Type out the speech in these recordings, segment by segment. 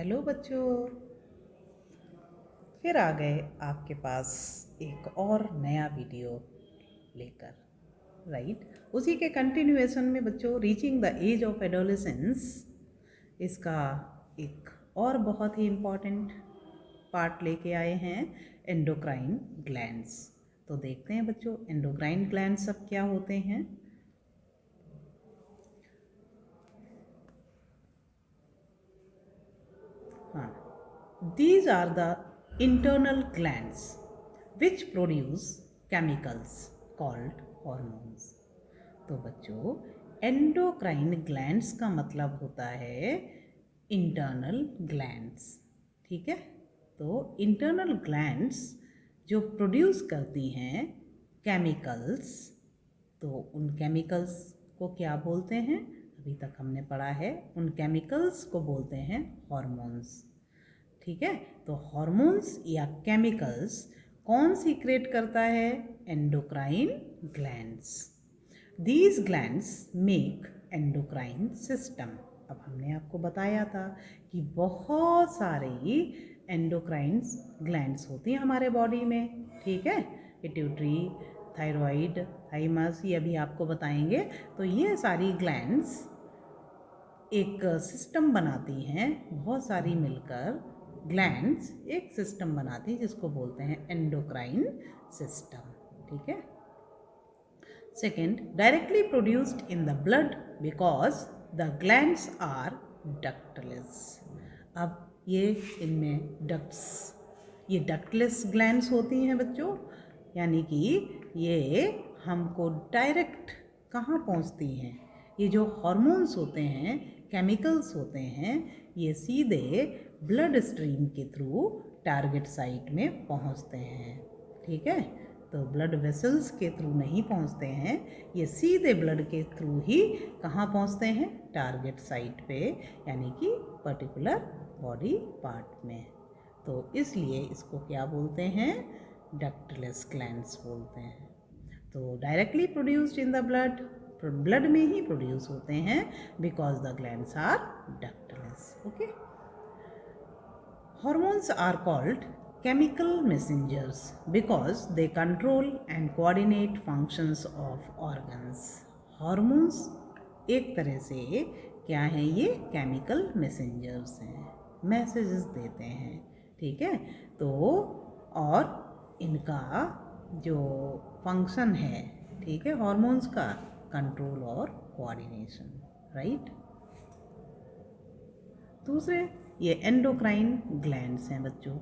Hello बच्चों, फिर आ गए आपके पास एक और नया वीडियो लेकर। राइट, उसी के कंटिन्यूएशन में बच्चों, reaching the age of adolescence, इसका एक और बहुत ही इम्पॉर्टेंट पार्ट लेके आए हैं, एंडोक्राइन ग्लैंड्स। तो देखते हैं बच्चों, एंडोक्राइन ग्लैंड्स सब क्या होते हैं। हाँ, these are the internal glands which produce chemicals called hormones। तो बच्चों, एंडोक्राइन ग्लैंड्स का मतलब होता है इंटरनल ग्लैंड्स। ठीक है, तो इंटरनल ग्लैंड्स जो प्रोड्यूस करती हैं केमिकल्स, तो उन केमिकल्स को क्या बोलते हैं? अभी तक हमने पढ़ा है, उन केमिकल्स को बोलते हैं हॉर्मोन्स। ठीक है, तो हॉर्मोन्स या केमिकल्स कौन सीक्रेट करता है? Endocrine glands. These glands make endocrine system. अब हमने आपको बताया था कि बहुत सारी एंडोक्राइन ग्लैंड्स होती हैं हमारे बॉडी में। ठीक है, पिट्यूटरी, थायराइड, थाइमस, ये अभी आपको बताएंगे। तो ये सारी ग्लैंड्स एक सिस्टम बनाती हैं, बहुत सारी मिलकर ग्लैंड्स एक सिस्टम बनाती हैं जिसको बोलते हैं एंडोक्राइन सिस्टम। ठीक है, second, directly produced in the blood because the glands are ductless. अब ये इनमें ये डक्टलेस ग्लैंड्स होती हैं बच्चों, यानी कि ये हमको डायरेक्ट कहाँ पहुँचती हैं? ये जो हॉर्मोन्स होते हैं, केमिकल्स होते हैं, ये सीधे ब्लड स्ट्रीम के थ्रू टारगेट साइट में पहुँचते हैं। ठीक है, तो ब्लड वेसल्स के थ्रू नहीं पहुँचते हैं, ये सीधे ब्लड के थ्रू ही कहाँ पहुँचते हैं? टारगेट साइट पे, यानी कि पर्टिकुलर बॉडी पार्ट में। तो इसलिए इसको क्या बोलते हैं? डक्टलेस ग्लैंड्स बोलते हैं। तो directly produced in the blood, blood में ही प्रोड्यूस होते हैं, because the glands are ductless. Okay, hormones are called chemical messengers because they control and coordinate functions of organs। Hormones एक तरह से क्या हैं? ये केमिकल मैसेंजर्स हैं, मैसेजेस देते हैं। ठीक है, तो और इनका जो फंक्शन है, ठीक है, हॉर्मोन्स का कंट्रोल और कोऑर्डिनेशन। राइट, दूसरे ये एंडोक्राइन ग्लैंड्स हैं बच्चों।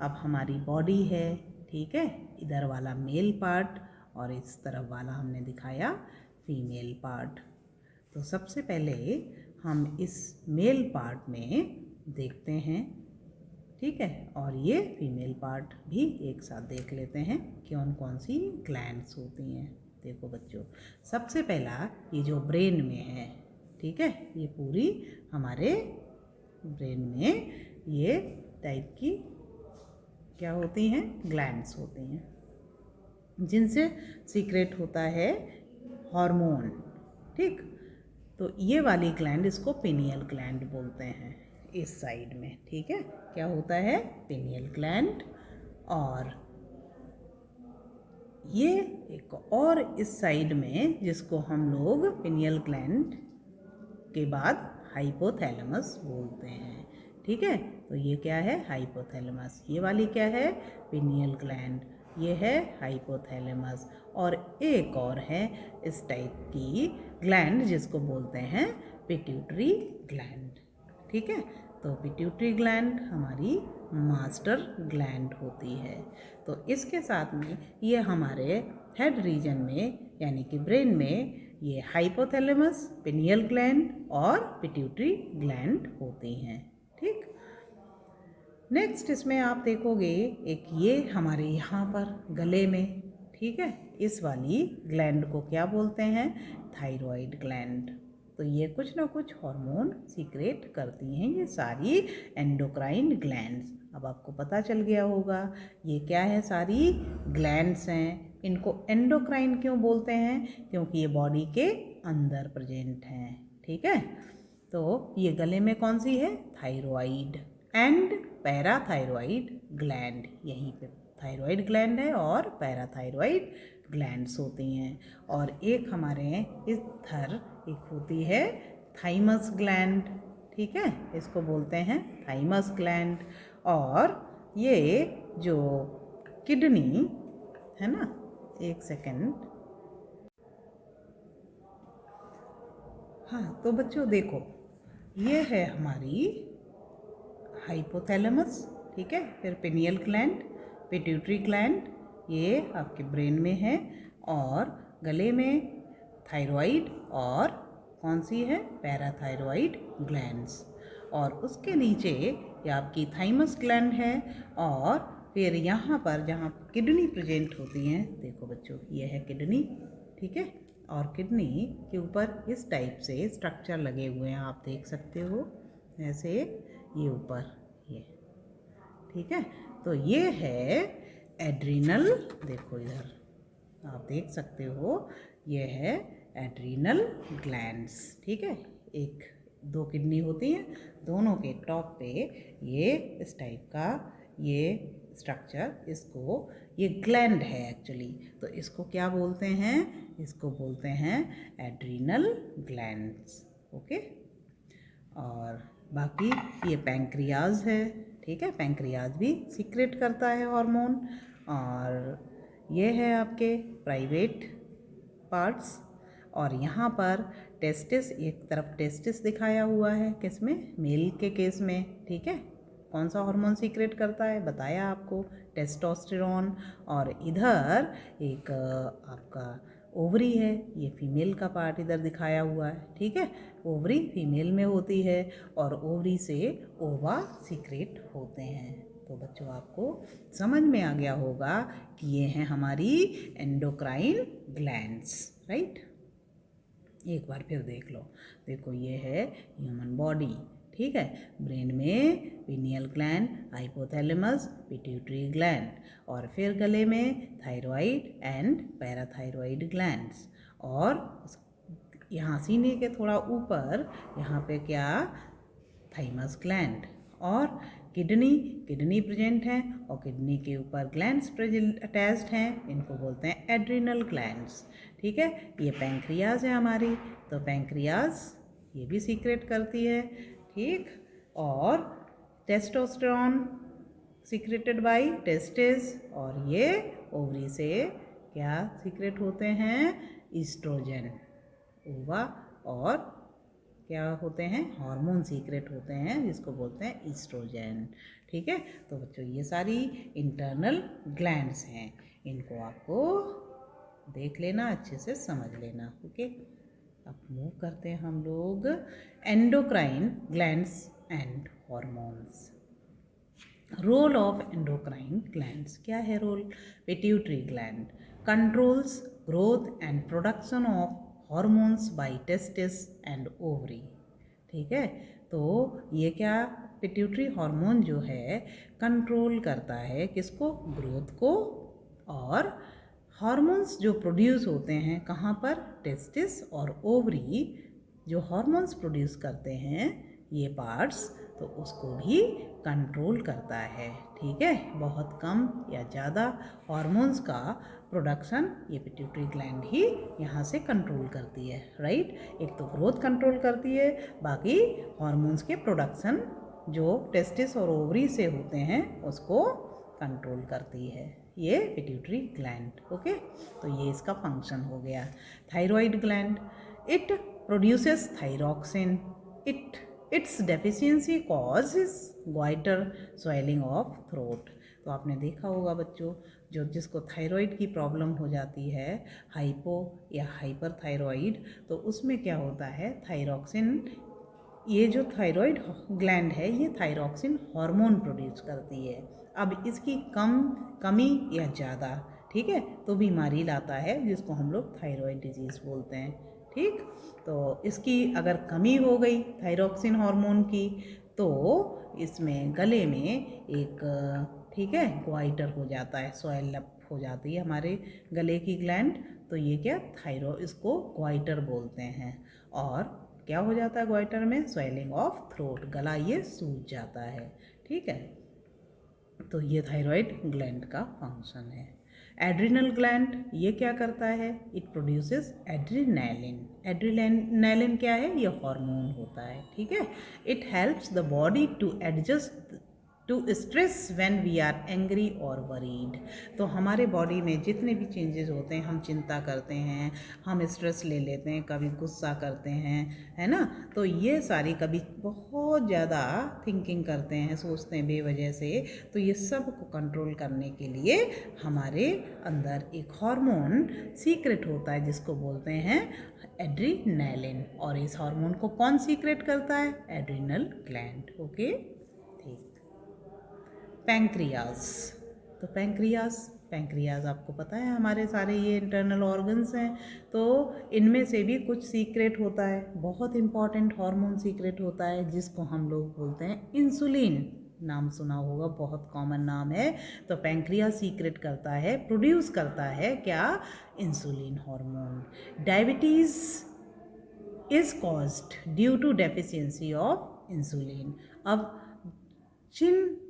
अब हमारी बॉडी है, ठीक है, इधर वाला मेल पार्ट और इस तरफ वाला हमने दिखाया फीमेल पार्ट। तो सबसे पहले हम इस मेल पार्ट में देखते हैं, ठीक है, और ये फीमेल पार्ट भी एक साथ देख लेते हैं कौन कौन सी ग्लैंड्स होती हैं। देखो बच्चों, सबसे पहला ये जो ब्रेन में है, ठीक है, ये पूरी हमारे ब्रेन में ये टाइप की क्या होती हैं? ग्लैंड्स होती हैं, जिनसे सीक्रेट होता है हार्मोन। ठीक, तो ये वाली ग्लैंड, इसको पिनियल ग्लैंड बोलते हैं इस साइड में। ठीक है, क्या होता है? Pineal gland. और ये एक और इस साइड में, जिसको हम लोग पिनियल ग्लैंड के बाद हाइपोथैलेमस बोलते हैं। ठीक है, तो ये क्या है? हाइपोथैलेमस। ये वाली क्या है? Pineal gland. ये है हाइपोथैलेमस। और एक और है इस टाइप की ग्लैंड, जिसको बोलते हैं पिट्यूटरी ग्लैंड। ठीक है, तो पिट्यूटरी ग्लैंड हमारी मास्टर ग्लैंड होती है। तो इसके साथ में ये हमारे हेड रीजन में, यानी कि ब्रेन में, ये हाइपोथैलेमस, पिनियल ग्लैंड और पिट्यूटरी ग्लैंड होती हैं। ठीक, नेक्स्ट इसमें आप देखोगे एक ये हमारे यहाँ पर गले में, ठीक है, इस वाली ग्लैंड को क्या बोलते हैं? Thyroid gland. तो ये कुछ ना कुछ हार्मोन सीक्रेट करती हैं, ये सारी एंडोक्राइन ग्लैंड्स। अब आपको पता चल गया होगा ये क्या है? सारी ग्लैंड्स हैं। इनको एंडोक्राइन क्यों बोलते हैं? क्योंकि ये बॉडी के अंदर प्रेजेंट हैं। ठीक है, तो ये गले में कौन सी है? थायराइड। And parathyroid gland. यहीं पे थायरॉइड ग्लैंड है और पैराथायरॉइड ग्लैंड्स होती हैं। और एक हमारे इधर एक होती है थाइमस ग्लैंड, ठीक है, इसको बोलते हैं थाइमस ग्लैंड। और ये जो किडनी है ना, एक सेकेंड, हाँ तो बच्चों देखो, ये है हमारी हाइपोथैलेमस, ठीक है, फिर पिनियल ग्लैंड, पिट्यूटरी ग्लैंड, ये आपके ब्रेन में है, और गले में थायराइड, और कौन सी है, पैराथायरॉइड ग्लैंड्स, और उसके नीचे ये आपकी थाइमस ग्लैंड है। और फिर यहाँ पर जहाँ किडनी प्रेजेंट होती हैं, देखो बच्चों ये है किडनी, ठीक है, और किडनी के ऊपर इस टाइप से स्ट्रक्चर लगे हुए हैं, आप देख सकते हो ऐसे, ये ऊपर ये, ठीक है। तो ये है एड्रिनल, देखो इधर आप देख सकते हो, ये है एड्रिनल ग्लैंड्स, ठीक है। एक दो किडनी होती हैं, दोनों के टॉप पे ये इस टाइप का ये स्ट्रक्चर, इसको ये ग्लैंड है एक्चुअली, तो इसको क्या बोलते हैं, इसको बोलते हैं एड्रिनल ग्लैंड्स, ओके। और बाकी ये पैंक्रियाज है, ठीक है, पैंक्रियाज भी सीक्रेट करता है हार्मोन। और ये है आपके प्राइवेट पार्ट्स, और यहाँ पर टेस्टिस, एक तरफ टेस्टिस दिखाया हुआ है, किसमें, मेल के केस में, ठीक है। कौन सा हार्मोन सीक्रेट करता है, बताया आपको, टेस्टोस्टेरोन। और इधर एक आपका ओवरी है, ये फीमेल का पार्ट इधर दिखाया हुआ है, ठीक है, ओवरी फीमेल में होती है, और ओवरी से ओवा सीक्रेट होते हैं। तो बच्चों आपको समझ में आ गया होगा कि ये हैं हमारी एंडोक्राइन ग्लैंड्स, राइट। एक बार फिर देख लो, देखो ये है ह्यूमन बॉडी, ठीक है, ब्रेन में pineal gland, hypothalamus, pituitary gland, और फिर गले में थायराइड एंड पैराथायरॉइड ग्लैंड्स, और यहाँ सीने के थोड़ा ऊपर यहाँ पे क्या, थाइमस ग्लैंड, और किडनी प्रेजेंट है, और किडनी के ऊपर ग्लैंड्स प्रेजेंट अटैच्ड हैं, इनको बोलते हैं एड्रिनल ग्लैंड्स, ठीक है। ये पैंक्रियाज है हमारी, तो पैंक्रियाज ये भी सीक्रेट करती है, ठीक। और टेस्टोस्टेरोन सीक्रेटेड बाय टेस्टिस, और ये ओवरी से क्या सीक्रेट होते हैं, ईस्ट्रोजन, ओवा, और क्या होते हैं, हार्मोन सीक्रेट होते हैं, जिसको बोलते हैं ईस्ट्रोजन, ठीक है। तो बच्चों ये सारी इंटरनल ग्लैंड्स हैं, इनको आपको देख लेना, अच्छे से समझ लेना, ओके। अब मूव करते हैं हम लोग endocrine glands and hormones. Role of endocrine glands, क्या है role, pituitary gland controls growth and production of hormones by testis and ovary, ठीक है। तो ये क्या, पिट्यूटरी हार्मोन जो है कंट्रोल करता है किसको, ग्रोथ को, और हार्मोन्स जो प्रोड्यूस होते हैं कहाँ पर, टेस्टिस और ओवरी, जो हार्मोन्स प्रोड्यूस करते हैं ये पार्ट्स, तो उसको भी कंट्रोल करता है, ठीक है। बहुत कम या ज़्यादा हार्मोन्स का प्रोडक्शन ये पिट्यूटरी ग्लैंड ही यहाँ से कंट्रोल करती है, राइट। एक तो ग्रोथ कंट्रोल करती है, बाकी हार्मोन्स के प्रोडक्शन जो टेस्टिस और ओवरी से होते हैं उसको कंट्रोल करती है ये पिट्यूटरी ग्लैंड, ओके। तो ये इसका फंक्शन हो गया। Thyroid gland, it produces thyroxine, it's deficiency causes goitre, swelling of throat. तो आपने देखा होगा बच्चों, जो जिसको थायराइड की प्रॉब्लम हो जाती है, हाइपो या हाइपर थायराइड, तो उसमें क्या होता है, थायरॉक्सिन, ये जो थायराइड ग्लैंड है ये थायरॉक्सिन हार्मोन प्रोड्यूस करती है। अब इसकी कमी या ज़्यादा, ठीक है, तो बीमारी लाता है, जिसको हम लोग थायराइड डिजीज़ बोलते हैं, ठीक। तो इसकी अगर कमी हो गई थायरॉक्सिन हार्मोन की, तो इसमें गले में एक, ठीक है, ग्वाइटर हो जाता है, स्वेल अप हो जाती है हमारे गले की ग्लैंड, तो ये क्या, इसको ग्वाइटर बोलते हैं। और क्या हो जाता है ग्वाइटर में, स्वेलिंग ऑफ थ्रोट, गला ये सूज जाता है, ठीक है। तो ये थायराइड ग्लैंड का फंक्शन है। एड्रिनल ग्लैंड ये क्या करता है? It produces एड्रीनैलिन। एड्रीनैलिन क्या है? ये हार्मोन होता है, ठीक है। It helps the body to adjust to stress when we are angry और वरीड। तो हमारे बॉडी में जितने भी चेंजेस होते हैं, हम चिंता करते हैं, हम स्ट्रेस ले लेते हैं, कभी गुस्सा करते हैं, है ना, तो ये सारी, कभी बहुत ज़्यादा थिंकिंग करते हैं, सोचते हैं बेवजह से, तो ये सब को कंट्रोल करने के लिए हमारे अंदर एक हार्मोन सीक्रेट होता है जिसको बोलते हैं एड्रीनैलिन। और इस हार्मोन को कौन सीक्रेट करता है? Adrenal gland. ओके, ठीक। पैंक्रियाज। तो पैंक्रियाज आपको पता है हमारे सारे ये इंटरनल ऑर्गन्स हैं, तो इनमें से भी कुछ सीक्रेट होता है, बहुत इंपॉर्टेंट हार्मोन सीक्रेट होता है जिसको हम लोग बोलते हैं इंसुलिन। नाम सुना होगा, बहुत कॉमन नाम है। तो पैंक्रियाज सीक्रेट करता है, प्रोड्यूस करता है क्या? Insulin hormone. Diabetes is caused due to deficiency of insulin. अब जिन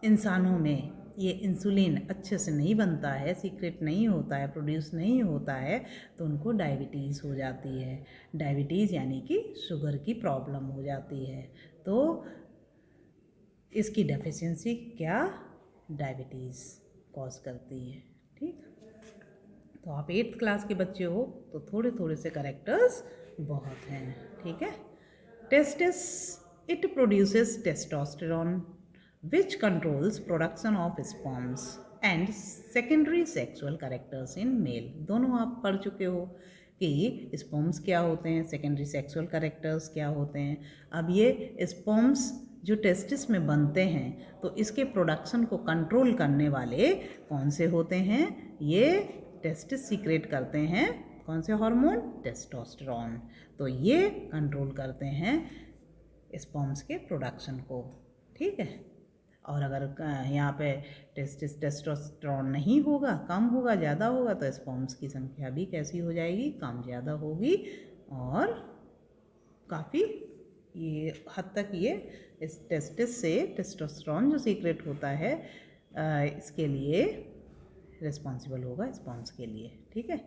इंसानों में ये इंसुलिन अच्छे से नहीं बनता है, सीक्रेट नहीं होता है, प्रोड्यूस नहीं होता है, तो उनको डायबिटीज़ हो जाती है। डायबिटीज़ यानी कि शुगर की प्रॉब्लम हो जाती है। तो इसकी डेफिशिएंसी क्या? डायबिटीज़ कॉज करती है, ठीक। तो आप 8th क्लास के बच्चे हो तो थोड़े थोड़े से करेक्टर्स बहुत हैं, ठीक है। Testis, it produces testosterone which controls production of sperms and secondary sexual characters in male। दोनों आप पढ़ चुके हो कि स्पर्म्स क्या होते हैं, सेकेंडरी सेक्सुअल कैरेक्टर्स क्या होते हैं। अब ये स्पर्म्स जो टेस्टिस में बनते हैं, तो इसके प्रोडक्शन को कंट्रोल करने वाले कौन से होते हैं? ये टेस्टिस सीक्रेट करते हैं कौन से हार्मोन? टेस्टोस्टेरोन। तो ये कंट्रोल करते हैं स्पर्म्स के प्रोडक्शन को, ठीक है। और अगर यहाँ पे टेस्टोस्टेरोन नहीं होगा, कम होगा, ज़्यादा होगा, तो स्पर्म्स की संख्या भी कैसी हो जाएगी? कम ज़्यादा होगी। और काफ़ी ये हद तक ये इस टेस्टिस से टेस्टोस्टेरोन जो सीक्रेट होता है, इसके लिए रिस्पॉन्सिबल होगा स्पर्म्स के लिए, ठीक है।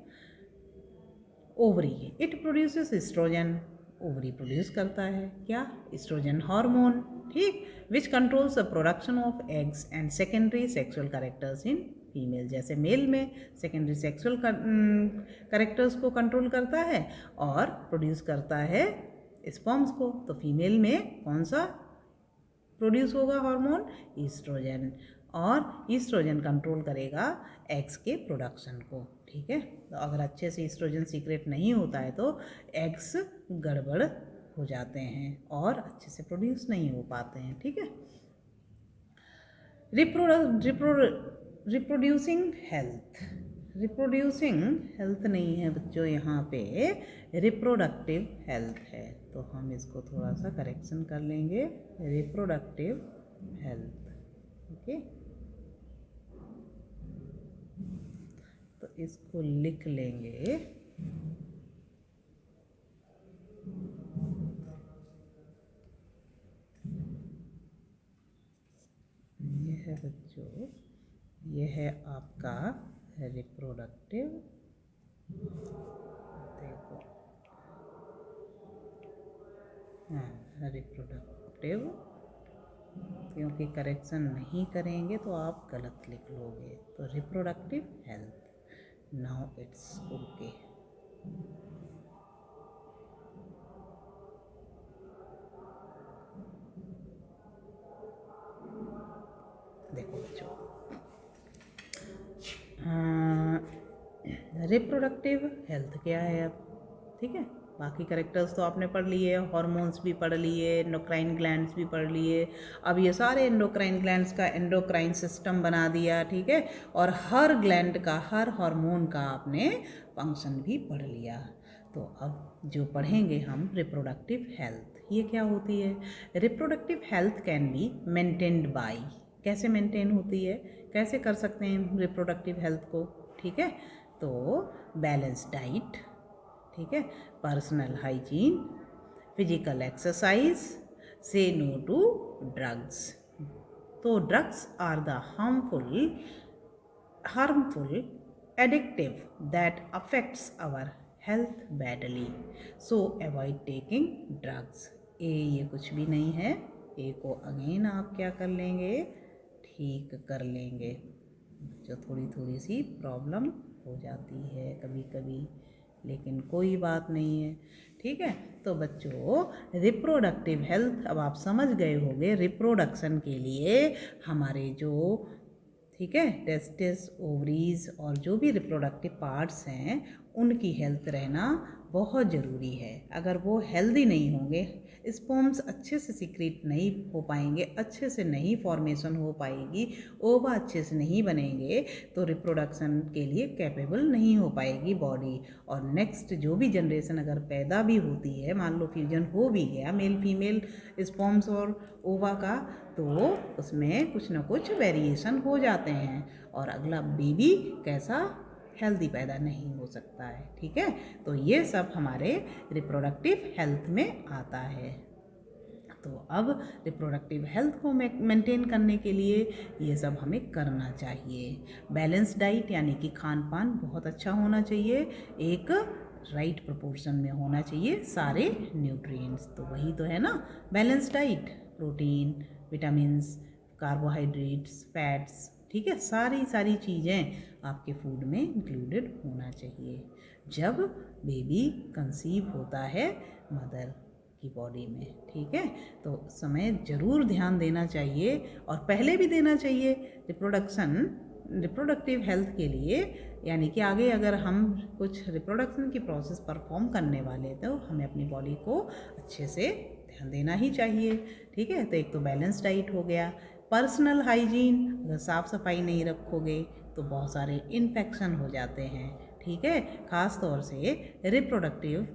Ovary, it produces oestrogen. Ovary produce करता है क्या? एस्ट्रोजन हार्मोन, ठीक, which controls the production of eggs and secondary sexual characters in female. जैसे मेल में सेकेंडरी सेक्सुअल कैरेक्टर्स को कंट्रोल करता है और प्रोड्यूस करता है स्पर्म्स को, तो फीमेल में कौन सा प्रोड्यूस होगा हार्मोन? ईस्ट्रोजन। और ईस्ट्रोजन कंट्रोल करेगा एग्स के प्रोडक्शन को, ठीक है। तो अगर अच्छे से ईस्ट्रोजन सीक्रेट नहीं होता है तो एग्स गड़बड़ हो जाते हैं और अच्छे से प्रोड्यूस नहीं हो पाते हैं, ठीक है। Reproducing health. रिप्रोड्यूसिंग हेल्थ नहीं है बच्चों, यहाँ पे रिप्रोडक्टिव हेल्थ है, तो हम इसको थोड़ा सा करेक्शन कर लेंगे। Reproductive health, okay. तो इसको लिख लेंगे ये है बच्चों, ये है आपका रिप्रोडक्टिव, देखो, हाँ रिप्रोडक्टिव, क्योंकि करेक्शन नहीं करेंगे तो आप गलत लिख लोगे। तो reproductive health, now it's okay. देखो बच्चों, रिप्रोडक्टिव हेल्थ क्या है अब, ठीक है। बाकी करेक्टर्स तो आपने पढ़ लिए, हॉर्मोन्स भी पढ़ लिए, एंडोक्राइन ग्लैंड्स भी पढ़ लिए। अब ये सारे एंडोक्राइन ग्लैंड्स का एंडोक्राइन सिस्टम बना दिया, ठीक है। और हर ग्लैंड का, हर हार्मोन का आपने फंक्शन भी पढ़ लिया। तो अब जो पढ़ेंगे हम रिप्रोडक्टिव हेल्थ, ये क्या होती है? Reproductive health can be maintained by, कैसे मेंटेन होती है, कैसे कर सकते हैं रिप्रोडक्टिव हेल्थ को, ठीक है। तो बैलेंस डाइट, ठीक है, personal hygiene, physical exercise, say no to drugs, तो drugs are the harmful addictive that affects our health badly, so avoid taking drugs. ये कुछ भी नहीं है, ए को अगेन आप क्या कर लेंगे, ठीक कर लेंगे। जो थोड़ी थोड़ी सी प्रॉब्लम हो जाती है कभी कभी, लेकिन कोई बात नहीं है, ठीक है। तो बच्चों रिप्रोडक्टिव हेल्थ अब आप समझ गए होंगे, रिप्रोडक्शन के लिए हमारे जो, ठीक है, टेस्टिस, ओवरीज और जो भी रिप्रोडक्टिव पार्ट्स हैं उनकी हेल्थ रहना बहुत ज़रूरी है। अगर वो हेल्दी नहीं होंगे, स्पर्म्स अच्छे से सिक्रीट नहीं हो पाएंगे, अच्छे से नहीं फॉर्मेशन हो पाएगी, ओवा अच्छे से नहीं बनेंगे, तो रिप्रोडक्शन के लिए कैपेबल नहीं हो पाएगी बॉडी। और नेक्स्ट जो भी जनरेशन अगर पैदा भी होती है, मान लो फ्यूजन हो भी गया मेल फीमेल स्पर्म्स और ओवा का, तो उसमें कुछ ना कुछ वेरिएशन हो जाते हैं और अगला बेबी कैसा, हेल्दी पैदा नहीं हो सकता है, ठीक है। तो ये सब हमारे रिप्रोडक्टिव हेल्थ में आता है। तो अब रिप्रोडक्टिव हेल्थ को मेंटेन करने के लिए ये सब हमें करना चाहिए। बैलेंस डाइट यानी कि खान पान बहुत अच्छा होना चाहिए, एक राइट प्रोपोर्शन में होना चाहिए सारे न्यूट्रिएंट्स, तो वही तो है ना balance diet, protein, vitamins, carbohydrates, fats, ठीक है, सारी चीज़ें आपके फूड में इंक्लूडेड होना चाहिए जब बेबी कंसीव होता है मदर की बॉडी में, ठीक है। तो समय ज़रूर ध्यान देना चाहिए और पहले भी देना चाहिए रिप्रोडक्टिव हेल्थ के लिए, यानी कि आगे अगर हम कुछ रिप्रोडक्शन की प्रोसेस परफॉर्म करने वाले तो हमें अपनी बॉडी को अच्छे से ध्यान देना ही चाहिए, ठीक है। तो एक तो बैलेंस डाइट हो गया, पर्सनल हाइजीन, अगर साफ़ सफाई नहीं रखोगे तो बहुत सारे इन्फेक्शन हो जाते हैं, ठीक है। ख़ास तौर से रिप्रोडक्टिव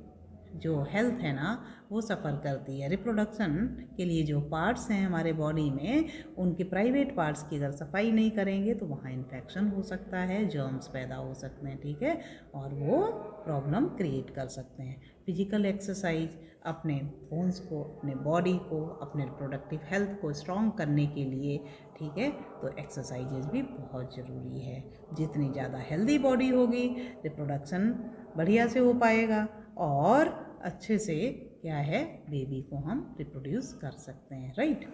जो हेल्थ है ना वो सफ़र करती है। रिप्रोडक्शन के लिए जो पार्ट्स हैं हमारे बॉडी में, उनके प्राइवेट पार्ट्स की अगर सफाई नहीं करेंगे तो वहाँ इन्फेक्शन हो सकता है, जर्म्स पैदा हो सकते हैं, ठीक है, और वो प्रॉब्लम क्रिएट कर सकते हैं। फिजिकल एक्सरसाइज अपने बोन्स को, अपने बॉडी को, अपने रिप्रोडक्टिव हेल्थ को स्ट्रॉन्ग करने के लिए, ठीक है, तो एक्सरसाइजेज भी बहुत ज़रूरी है। जितनी ज़्यादा हेल्दी बॉडी होगी, रिप्रोडक्शन बढ़िया से हो पाएगा और अच्छे से क्या है, बेबी को हम रिप्रोड्यूस कर सकते हैं, राइट।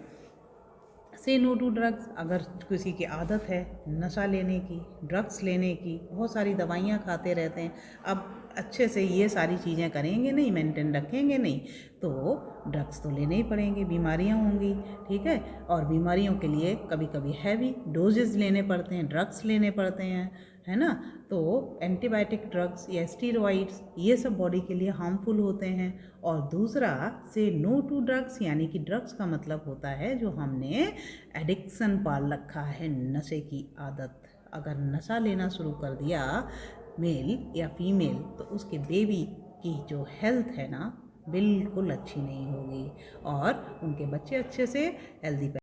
से नो टू ड्रग्स, अगर किसी की आदत है नशा लेने की, ड्रग्स लेने की, बहुत सारी दवाइयाँ खाते रहते हैं, अब अच्छे से ये सारी चीज़ें करेंगे नहीं, मेंटेन रखेंगे नहीं, तो ड्रग्स तो लेने ही पड़ेंगे, बीमारियाँ होंगी, ठीक है। और बीमारियों के लिए कभी कभी हैवी डोजेस लेने पड़ते हैं, ड्रग्स लेने पड़ते हैं, है ना। तो एंटीबायोटिक ड्रग्स या स्टीरॉइड्स ये सब बॉडी के लिए हार्मफुल होते हैं। और दूसरा से नो टू ड्रग्स, यानी कि ड्रग्स का मतलब होता है जो हमने एडिक्शन पाल रखा है, नशे की आदत। अगर नशा लेना शुरू कर दिया मेल या फीमेल, तो उसके बेबी की जो हेल्थ है ना बिल्कुल अच्छी नहीं होगी और उनके बच्चे अच्छे से हेल्दी